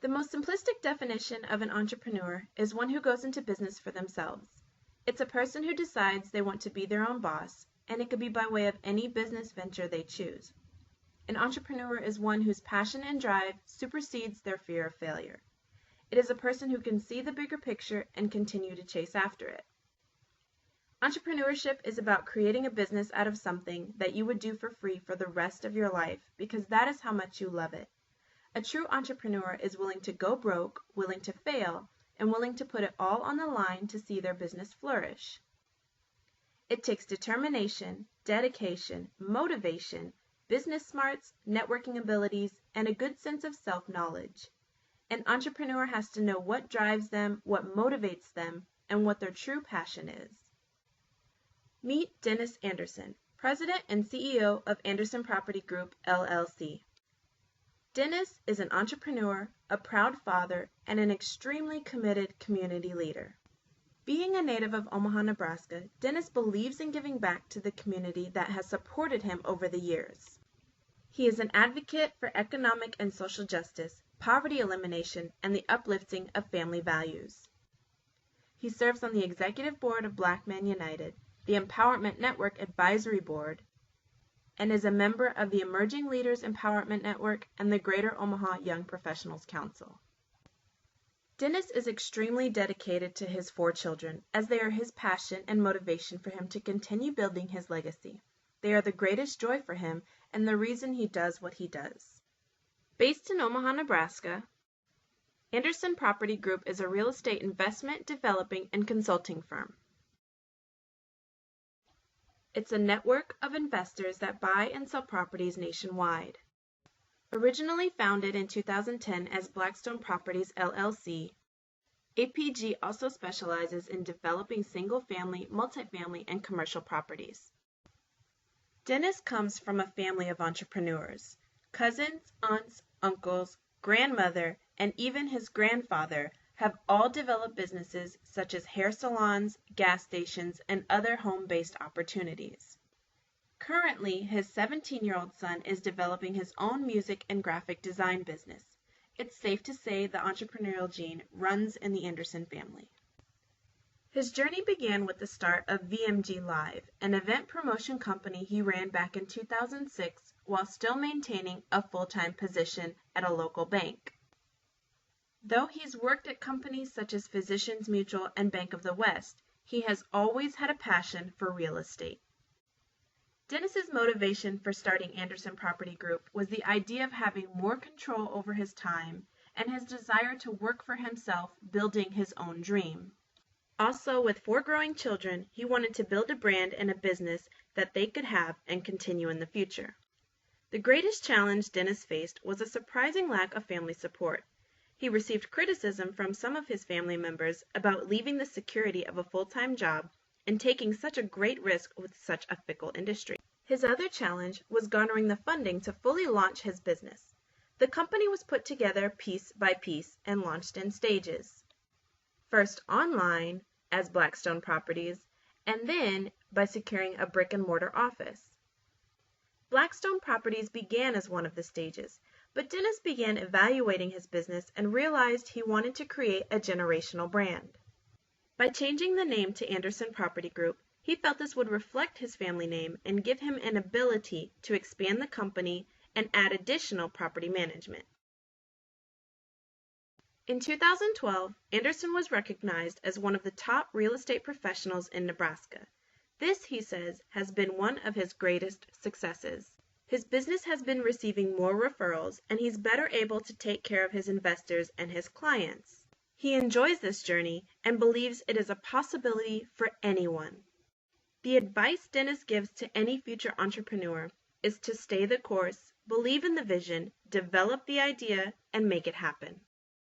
The most simplistic definition of an entrepreneur is one who goes into business for themselves. It's a person who decides they want to be their own boss, and it could be by way of any business venture they choose. An entrepreneur is one whose passion and drive supersedes their fear of failure. It is a person who can see the bigger picture and continue to chase after it. Entrepreneurship is about creating a business out of something that you would do for free for the rest of your life because that is how much you love it. A true entrepreneur is willing to go broke, willing to fail, and willing to put it all on the line to see their business flourish. It takes determination, dedication, motivation, business smarts, networking abilities, and a good sense of self-knowledge. An entrepreneur has to know what drives them, what motivates them, and what their true passion is. Meet Dennis Anderson, President and CEO of Anderson Property Group, LLC. Dennis is an entrepreneur, a proud father, and an extremely committed community leader. Being a native of Omaha, Nebraska, Dennis believes in giving back to the community that has supported him over the years. He is an advocate for economic and social justice, poverty elimination, and the uplifting of family values. He serves on the executive board of Black Men United, the Empowerment Network Advisory Board, and is a member of the Emerging Leaders Empowerment Network and the Greater Omaha Young Professionals Council. Dennis is extremely dedicated to his 4 children, as they are his passion and motivation for him to continue building his legacy. They are the greatest joy for him and the reason he does what he does. Based in Omaha, Nebraska, Anderson Property Group is a real estate investment, developing, and consulting firm. It's a network of investors that buy and sell properties nationwide. Originally founded in 2010 as Blackstone Properties, LLC, APG also specializes in developing single-family, multifamily, and commercial properties. Dennis comes from a family of entrepreneurs. Cousins, aunts, uncles, grandmother, and even his grandfather have all developed businesses such as hair salons, gas stations, and other home-based opportunities. Currently, his 17-year-old son is developing his own music and graphic design business. It's safe to say the entrepreneurial gene runs in the Anderson family. His journey began with the start of VMG Live, an event promotion company he ran back in 2006 while still maintaining a full-time position at a local bank. Though he's worked at companies such as Physicians Mutual and Bank of the West, he has always had a passion for real estate. Dennis's motivation for starting Anderson Property Group was the idea of having more control over his time and his desire to work for himself, building his own dream. Also, with 4 growing children, he wanted to build a brand and a business that they could have and continue in the future. The greatest challenge Dennis faced was a surprising lack of family support. He received criticism from some of his family members about leaving the security of a full-time job and taking such a great risk with such a fickle industry. His other challenge was garnering the funding to fully launch his business. The company was put together piece by piece and launched in stages. First online, as Blackstone Properties, and then by securing a brick-and-mortar office. Blackstone Properties began as one of the stages, but Dennis began evaluating his business and realized he wanted to create a generational brand. By changing the name to Anderson Property Group, he felt this would reflect his family name and give him an ability to expand the company and add additional property management. In 2012, Anderson was recognized as one of the top real estate professionals in Nebraska. This, he says, has been one of his greatest successes. His business has been receiving more referrals, and he's better able to take care of his investors and his clients. He enjoys this journey and believes it is a possibility for anyone. The advice Dennis gives to any future entrepreneur is to stay the course, believe in the vision, develop the idea, and make it happen.